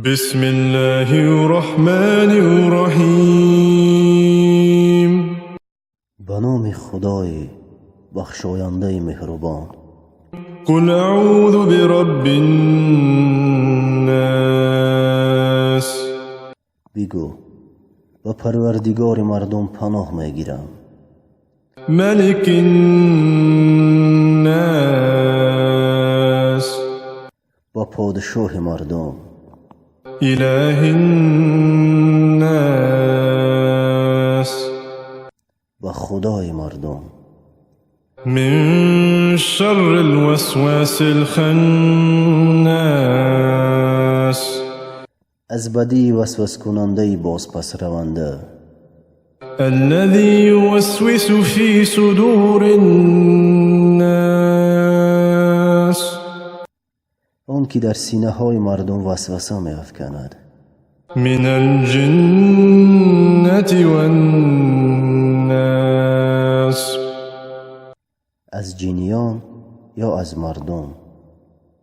بسم الله الرحمن الرحیم. به نام خدای بخشاینده مهربان. قل اعوذ برب الناس. بگو به پروردگار مردم پناه میگیرم. ملک الناس. با پادشاه مردم. اله الناس. و خدای مردم. من شر الوسواس الخناس. از بدی وسوس کننده باز پس رونده. الذي يوسوس في صدور الناس. آن که در سینه های مردم وسوسه می افکند. من الجنة والناس. از جنیان یا از مردم.